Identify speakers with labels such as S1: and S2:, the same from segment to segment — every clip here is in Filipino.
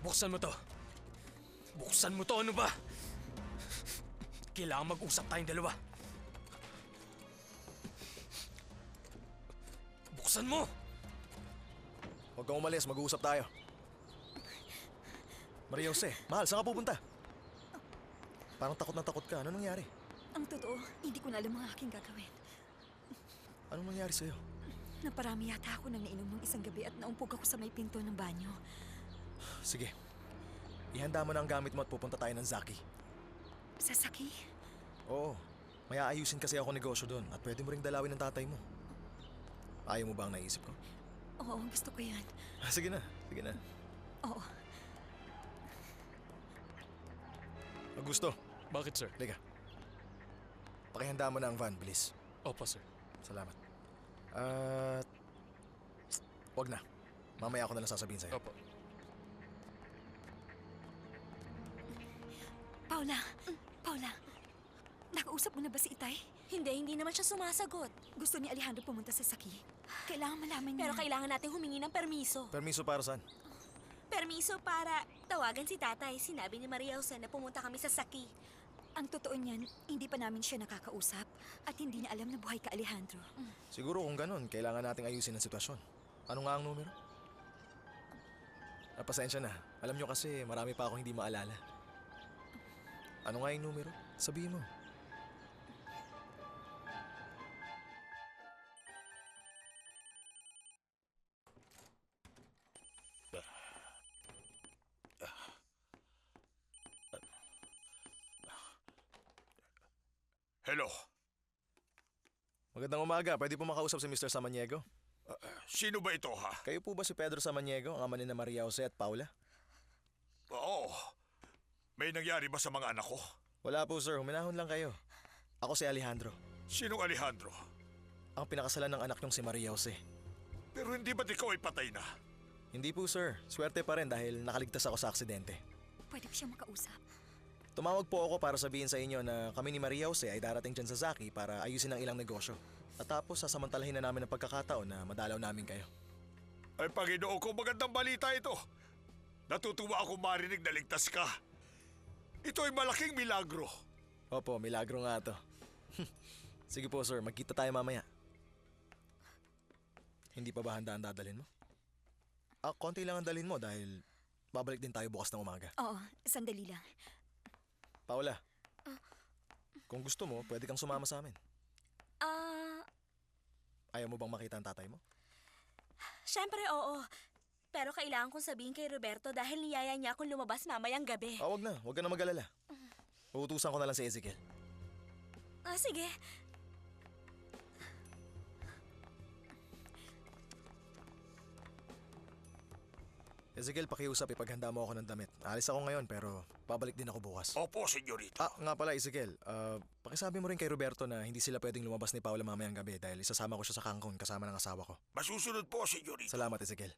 S1: Buksan mo to. Buksan mo to, ano ba? Kailangan mag-usap tayong dalawa. Buksan mo!
S2: Huwag kang umalis, mag-uusap tayo. Maria Jose, mahal, saan ka pupunta? Parang takot na takot ka. Ano nangyari?
S3: Ang totoo, hindi ko na alam ang aking gagawin.
S2: Anong nangyari sa'yo?
S3: Naparami yata ako nang nainom ng isang gabi at naumpog ako sa may pinto ng banyo.
S2: Sige, ihanda mo na ang gamit mo at pupunta tayo ng Zaki.
S3: Sasaki?
S2: Oo, may aayusin kasi ako negosyo doon at pwede mo ring dalawin ng tatay mo. Ayaw mo ba ang naisip ko?
S3: Oo, gusto ko yan.
S2: Sige na, sige na.
S3: Oo.
S2: Augusto,
S1: Bakit, sir?
S2: liga. Pakihanda mo na ang van, bilis.
S1: Opo, sir.
S2: Salamat. At... wag na. Mamaya ako na lang sasabihin sa'yo.
S1: Opo.
S3: Paula! Paula! Nakausap mo na ba si Itay?
S4: Hindi naman siya sumasagot.
S3: Gusto ni Alejandro pumunta sa Saki. Kailangan malaman niya.
S4: Pero kailangan natin humingi ng permiso.
S2: Permiso para saan?
S4: Permiso para tawagan si tatay. Sinabi ni Maria Jose na pumunta kami sa Saki.
S3: Ang totoo niyan, hindi pa namin siya nakakausap at hindi niya alam na buhay ka, Alejandro.
S2: Siguro kung ganun, kailangan nating ayusin ang sitwasyon. Ano nga ang numero? Pasensya na. Alam nyo kasi marami pa akong hindi maalala. Ano nga yung numero? Sabihin mo.
S5: Hello.
S2: Magandang umaga. Pwede po makausap si Mr. Samaniego?
S5: Sino ba ito, ha?
S2: Kayo po ba si Pedro Samaniego, ang ama ni na Maria Jose at Paula?
S5: Oo. May nangyari ba sa mga anak ko?
S2: Wala po sir, huminahon lang kayo. Ako si Alejandro.
S5: Sinong Alejandro?
S2: Ang pinakasalan ng anak niyong si Maria Jose.
S5: Pero hindi ba't ikaw ay patay na?
S2: Hindi po sir, swerte pa rin dahil nakaligtas ako sa aksidente.
S3: Pwede ko siya makausap.
S2: Tumawag po ako para sabihin sa inyo na kami ni Maria Jose ay darating dyan sa Zaki para ayusin ang ilang negosyo. At tapos sasamantalahin na namin ang pagkakataon na madalaw namin kayo.
S5: Ay, Panginoon ko, magandang balita ito. Natutuwa ako marinig na ligtas ka. Ito ay malaking milagro.
S2: Opo, milagro nga to. Sige po sir, magkita tayo mamaya. Hindi pa ba handa ang dadalhin mo? Konti lang ang dalhin mo dahil babalik din tayo bukas ng umaga.
S3: Oo, sandali lang.
S2: Paula, kung gusto mo, pwede kang sumama sa amin. Ayaw mo bang makita ang tatay mo?
S4: Syempre oo. Pero kailangan kong sabihin kay Roberto dahil niyaya niya akong lumabas mamayang gabi.
S2: Wag na. Huwag ka na mag-alala. Uutusan ko na lang si Ezekiel.
S4: Sige.
S2: Ezekiel, pakiusap ipaghanda mo ako ng damit. Alis ako ngayon pero babalik din ako bukas.
S5: Opo, senyorito.
S2: Nga pala Ezekiel, pakisabi mo rin kay Roberto na hindi sila pwedeng lumabas ni Paula mamayang gabi dahil isasama ko siya sa Cancun kasama ng asawa ko.
S5: Masusunod po, senyorito.
S2: Salamat Ezekiel.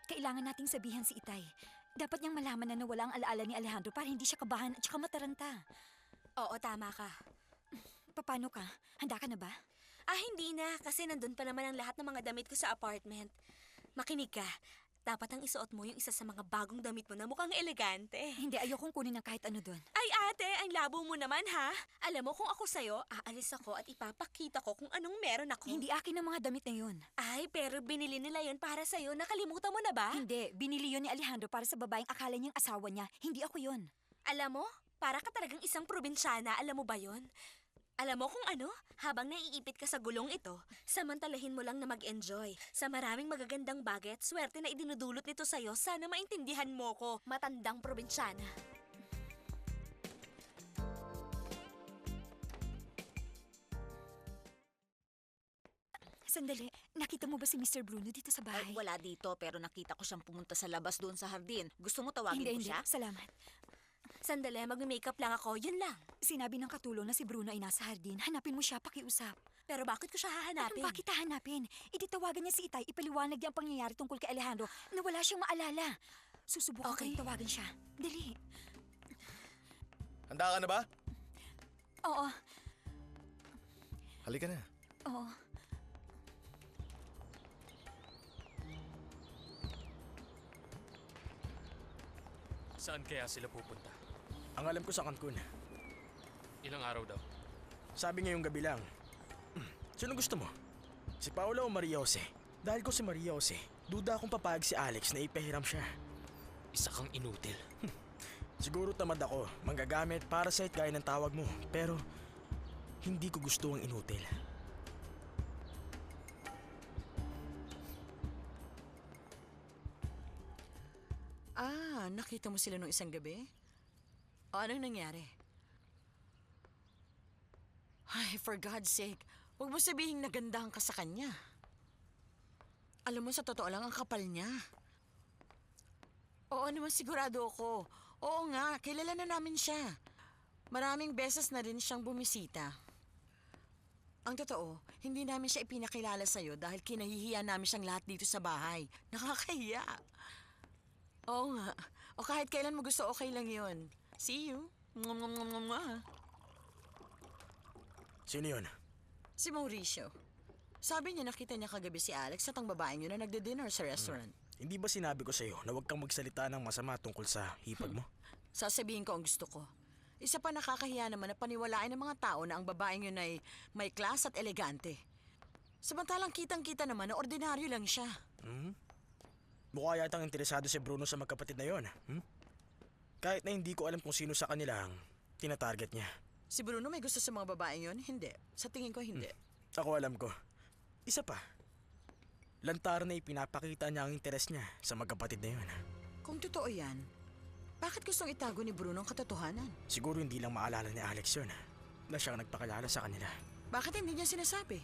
S3: Kailangan nating sabihan si Itay. Dapat niyang malaman na nawala ang alaala ni Alejandro para hindi siya kabahan at saka mataranta.
S4: Oo, tama ka.
S3: Paano ka? Handa ka na ba?
S4: Hindi na kasi nandun pa naman ang lahat ng mga damit ko sa apartment. Makinig ka. Dapat ang isuot mo yung isa sa mga bagong damit mo na mukhang elegante.
S3: Hindi, ayokong kunin ng kahit ano doon.
S4: Ay ate, ang labo mo naman ha. Alam mo kung ako sa'yo, aalis ako at ipapakita ko kung anong meron ako.
S3: Hindi akin ang mga damit na yun.
S4: Ay, pero binili nila yon para sa'yo. Nakalimutan mo na ba?
S3: Hindi, binili yun ni Alejandro para sa babaeng akala niyang asawa niya. Hindi ako yun.
S4: Alam mo, para ka talagang isang probinsyana. Alam mo ba yon? Alam mo kung ano? Habang naiipit ka sa gulong ito, samantalahin mo lang na mag-enjoy. Sa maraming magagandang bagay at swerte na idinudulot nito sa'yo, sana maintindihan mo ko, matandang probinsyana.
S3: Sandali, nakita mo ba si Mr. Bruno dito sa bahay?
S6: Ay, wala dito, pero nakita ko siyang pumunta sa labas doon sa hardin. Gusto mo tawagin ko
S3: Hindi,
S6: siya?
S3: salamat.
S4: Sandali, mag-makeup lang ako, yun lang.
S3: Sinabi ng katulong na si Bruno ay nasa hardin. Hanapin mo siya, pakiusap.
S4: Pero bakit ko siya hahanapin?
S3: Anong bakit hahanapin? Tawagan niya si Itay, ipaliwanag niya ang pangyayari tungkol kay Alejandro na wala siyang maalala. Susubukan ko
S4: Okay.
S3: rin tawagan siya. Dali.
S2: Handa ka na ba?
S3: Oo,
S2: Halika na.
S3: oo.
S1: Saan kaya sila pupunta?
S7: Ang alam ko sa Cancun.
S1: Ilang araw daw?
S7: Sabi ngayong gabi lang. Sino gusto mo? Si Paula o Maria Jose? Dahil ko si Maria Jose, duda akong papayag si Alex na ipahiram siya.
S1: Isa kang inutil.
S7: Siguro tamad ako, manggagamit, parasite gaya ng tawag mo. Pero, hindi ko gusto ang inutil.
S6: Nakita mo sila nung isang gabi? O anong nangyari? Ay, for God's sake, huwag mo sabihin nagandahan ka sa kanya. Alam mo, sa totoo lang, ang kapal niya. Oo naman, sigurado ako. Oo nga, kilala na namin siya. Maraming beses na rin siyang bumisita. Ang totoo, hindi namin siya ipinakilala sa'yo dahil kinahihiya namin siyang lahat dito sa bahay. Nakakahiya. Oo nga. O kahit kailan mo gusto, okay lang yun. See you. Mwah, mwah, mwah, mwah, mwah.
S7: Sino yun?
S6: Si Mauricio. Sabi niya nakita niya kagabi si Alex at ang babaeng yun na nagde-dinner sa restaurant.
S7: Hindi ba sinabi ko sa'yo na huwag kang magsalita ng masama tungkol sa hipag mo?
S6: Sasabihin ko ang gusto ko. Isa pa nakakahiya naman na paniwalaan ng mga tao na ang babaeng yun ay may class at elegante. Samantalang kitang-kita naman na ordinaryo lang siya.
S7: Mukha yatang interesado si Bruno sa magkapatid na yon. Kahit na hindi ko alam kung sino sa kanila ang tinatarget niya.
S6: Si Bruno may gusto sa mga babaeng yun? Hindi. Sa tingin ko, hindi.
S7: Ako alam ko. Isa pa. Lantaran na ipinapakita niya ang interes niya sa magkapatid na yon.
S6: Kung totoo yan, bakit gustong itago ni Bruno ang katotohanan?
S7: Siguro hindi lang maalala ni Alex yun na siyang nagpakilala sa kanila.
S6: Bakit hindi niya sinasabi?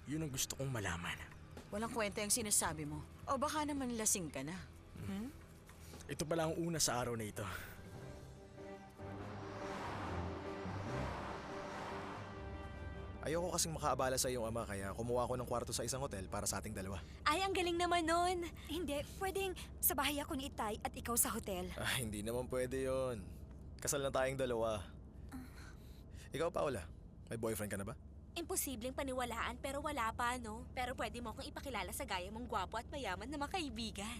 S7: Yun ang gusto kong malaman.
S6: Walang kwenta yung sinasabi mo. O baka naman lasing ka na.
S7: Ito pala ang una sa araw na ito.
S2: Ayoko kasing makaabala sa iyong ama kaya kumuha ako ng kwarto sa isang hotel para sa ating dalawa.
S4: Ay, ang galing naman nun.
S3: Hindi, pwedeng sa bahay ako ni Itay at ikaw sa hotel.
S2: Hindi naman pwede yon. Kasal na tayong dalawa. Ikaw, Paula, may boyfriend ka na ba?
S4: Imposibleng paniwalaan pero wala pa, no? Pero pwede mo akong ipakilala sa gaya mong gwapo at mayaman na makaibigan.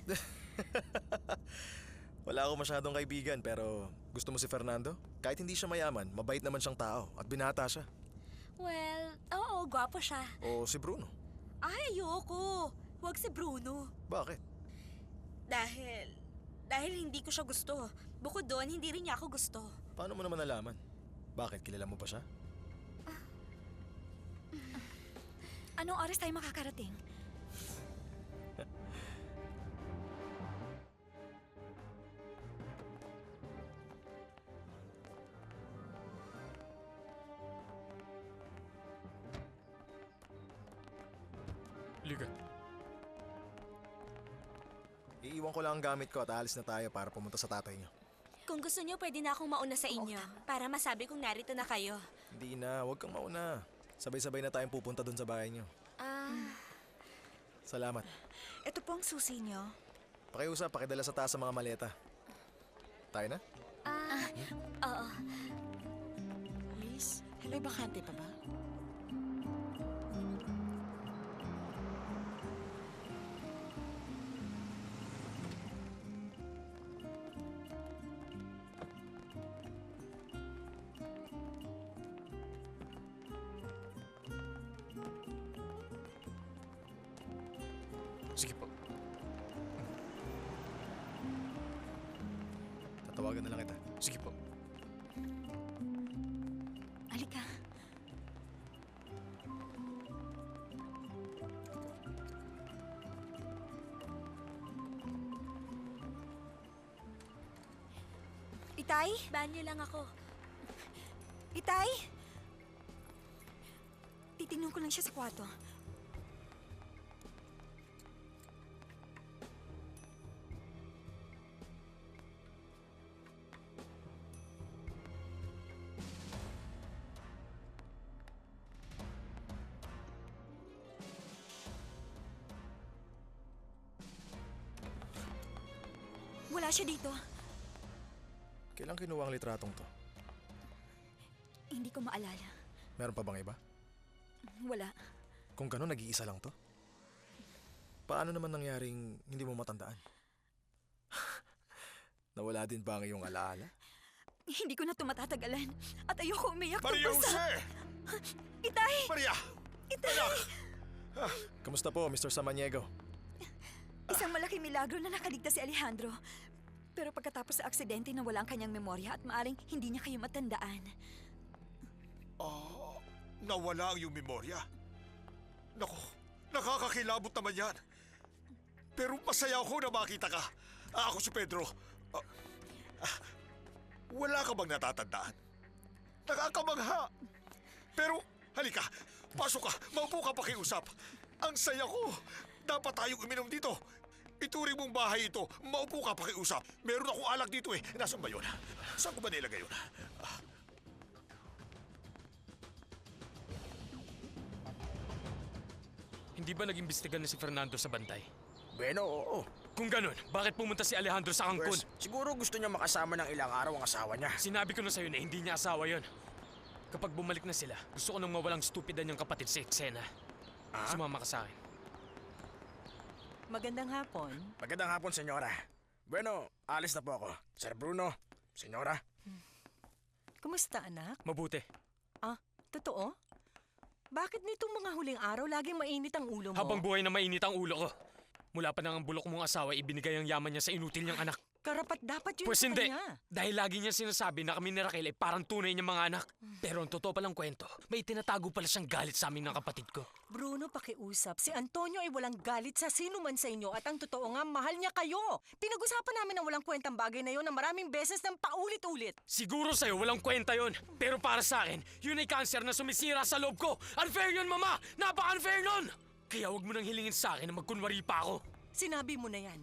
S2: Wala ako masyadong kaibigan pero gusto mo si Fernando? Kahit hindi siya mayaman, mabait naman siyang tao at binata siya.
S4: Well, oo, gwapo siya.
S2: O si Bruno.
S4: Ay, ayoko. Huwag si Bruno.
S2: Bakit?
S4: Dahil hindi ko siya gusto. Bukod doon, hindi rin niya ako gusto.
S2: Paano mo naman nalaman? Bakit? Kilala mo pa siya?
S3: Anong oras tayo makakarating?
S1: Liga.
S2: Iiwan ko lang ang gamit ko at aalis na tayo para pumunta sa tatay niyo.
S4: Kung gusto niyo, pwede na akong mauna sa inyo. Para masabi kong narito na kayo.
S2: Hindi na, huwag kang mauna. Sabay-sabay na tayong pupunta doon sa bahay niyo. Salamat.
S3: Ito po ang susi niyo.
S2: Pakiusap, pakidala sa taas sa mga maleta. Tayo na?
S4: Oo.
S6: Miss, may bakante pa ba?
S1: Sige po.
S2: Tatawagan na lang kita.
S1: Sige po.
S3: Halika. Itay?
S4: Banyo lang ako.
S3: Itay? Titingnan ko lang siya sa kwarto. Wala siya dito.
S2: Kailan kinuha ang litratong to?
S3: Hindi ko maalala.
S2: Meron pa bang iba?
S3: Wala.
S2: Kung gano'n, nag-iisa lang to? Paano naman nangyaring hindi mo matandaan? Nawala din ba ang iyong alaala?
S3: Hindi ko na ito matatagalan. At ayoko umiyak
S5: Maria
S3: tungkol sa...
S5: Jose!
S3: Itay!
S5: Maria!
S3: Itay!
S2: Kamusta po, Mr. Samaniego?
S3: Isang malaking milagro na nakaligtas si Alejandro. Pero pagkatapos sa aksidente nawala ang kanyang memorya at maaring hindi niya kayo matandaan.
S5: Nawala ang iyong memorya. Naku, nakakakilabot naman yan. Pero masaya ako na makita ka. Ako si Pedro. Wala ka bang natatandaan? Nakakamangha. Pero, halika, pasok ka, maupo ka pakiusap. Ang saya ko. Dapat tayong uminom dito. Ituring mong bahay ito. Maupo ka pakiusap. Meron akong alak dito eh. Nasaan ba yun? Saan ko ba nilagay yun?
S1: Hindi ba nag-imbestigan na si Fernando sa bantay?
S7: Bueno, oo.
S1: Kung ganun, bakit pumunta si Alejandro sa Cancun?
S7: Pwes, siguro gusto niya makasama ng ilang araw ang asawa niya.
S1: Sinabi ko na sa'yo na hindi niya asawa yon. Kapag bumalik na sila, gusto ko nang mawalang stupidan niyang kapatid si Xena. Sumama ka sa akin.
S6: Magandang hapon.
S7: Magandang hapon, senyora. Bueno, alis na po ako. Sir Bruno, senyora.
S6: Kumusta, anak?
S1: Mabuti.
S6: Totoo? Bakit nitong mga huling araw laging mainit ang ulo mo?
S1: Habang buhay na mainit ang ulo ko. Mula pa nang ang bulok mong asawa, ibinigay ang yaman niya sa inutil niyang anak.
S6: Karapat dapat yun
S1: Pues
S6: sa
S1: hindi.
S6: kanya.
S1: Dahil lagi niya sinasabi na kami ni Raquel ay parang tunay niyang mga anak. Pero ang totoo palang kwento, may tinatago pala siyang galit sa amin ng kapatid ko.
S6: Bruno, pakiusap. Si Antonio ay walang galit sa sino man sa inyo at ang totoo nga, mahal niya kayo. Pinag-usapan namin ang walang kwentang bagay na yon na maraming beses ng paulit-ulit.
S1: Siguro sa'yo walang kwenta yon. Pero para sa akin, yun ay cancer na sumisira sa loob ko. Unfair yun, Mama! Napaka-unfair nun! Kaya huwag mo nang hilingin sa akin na magkunwari pa ako.
S6: Sinabi mo na yan.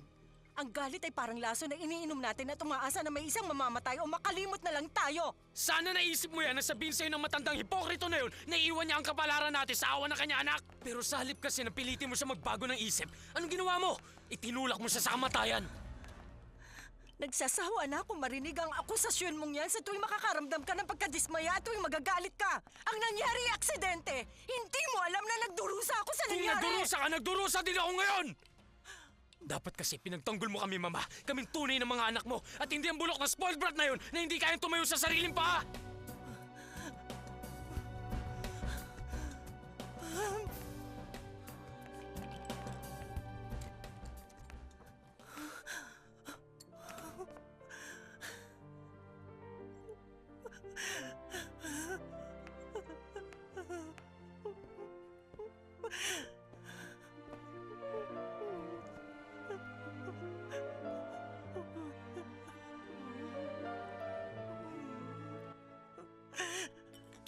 S6: Ang galit ay parang laso na iniinom natin at umaasa na may isang mamamatay o makalimot na lang tayo.
S1: Sana naisip mo yan na sabihin sa'yo ng matandang hipokrito na yun na iwan niya ang kapalaran natin sa awa ng kanya anak. Pero sa halip kasi na pilitin mo siya magbago ng isip, anong ginawa mo? Itinulak mo siya sa kamatayan.
S6: Nagsasawa na akong marinig ang akusasyon mong yan sa tuwing makakaramdam ka ng pagkadismaya at tuwing magagalit ka. Ang nangyari ay aksidente. Hindi mo alam na nagdurusa ako sa
S1: Kung
S6: nangyari.
S1: nagdurusa ka, nagdurusa din ako ngayon! Dapat kasi pinagtanggol mo kami, Mama. Kaming tunay ng mga anak mo. At hindi ang bulok na spoiled brat na yun na hindi kayang tumayo sa sariling paa.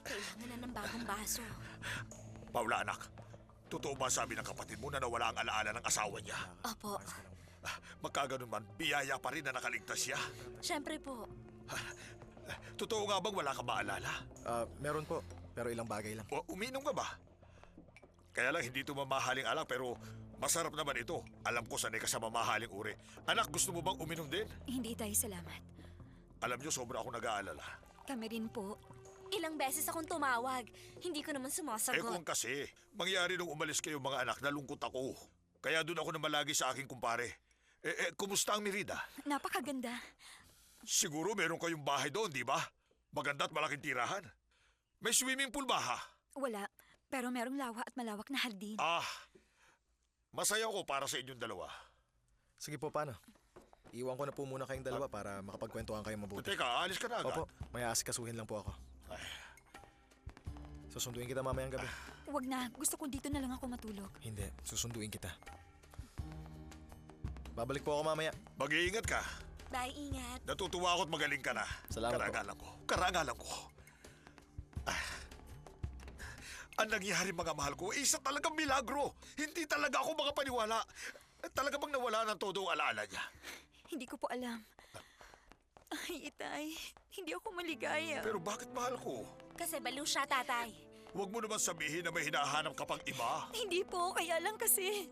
S4: Kailangan na ng bagong baso.
S5: Paula, anak. Totoo ba sabi ng kapatid mo na nawala ang alaala ng asawa niya?
S4: Opo.
S5: Magkaganon man, biyaya pa rin na nakaligtas siya.
S4: Siyempre po.
S5: Totoo nga bang wala ka maalala?
S2: Meron po, pero ilang bagay lang.
S5: O uminom ka ba? Kaya lang hindi ito mamahaling alak pero masarap naman ito. Alam ko sanay ka sa mamahaling uri. Anak, gusto mo bang uminom din?
S3: Hindi tayo salamat.
S5: Alam niyo, sobra ako nag-aalala.
S3: Kami rin po.
S4: Ilang beses akong tumawag. Hindi ko naman
S5: Eh
S4: sumasagot.
S5: kung kasi, mangyari nung umalis kayo mga anak, nalungkot ako. Kaya doon ako namalagi sa aking kumpare. Kumusta ang Merida?
S3: Napakaganda.
S5: Siguro meron kayong bahay doon, di ba? Maganda at malaking tirahan. May swimming pool ba ha?
S3: Wala. Pero merong lawa at malawak na hardin.
S5: Masaya ako para sa inyong dalawa.
S2: Sige po, paano? Iwan ko na po muna kayong dalawa para makapagkwentuhan kayo mabuti.
S5: Teka, alis ka na agad.
S2: Opo, may aasikasuhin lang po ako. Susunduin kita mamayang gabi.
S3: Huwag na. Gusto ko dito na lang ako matulog.
S2: Hindi, susunduin kita. Babalik po ako mamaya.
S5: Mag-iingat ka.
S4: Bye, ingat.
S5: Natutuwa ako't magaling ka na.
S2: Salamat po.
S5: Karangalan ko. Karangalan ko. Ang nangyari mga mahal ko, isa talagang milagro. Hindi talaga ako makapaniwala. Talaga bang nawala ng todo ang alaala niya?
S3: Hindi ko po alam. Ay, Itay. Hindi ako maligaya.
S5: Pero bakit mahal ko?
S4: Kasi baliw siya, tatay.
S5: Huwag mo naman sabihin na may hinahanap ka pang iba.
S3: Hindi po. Kaya lang kasi...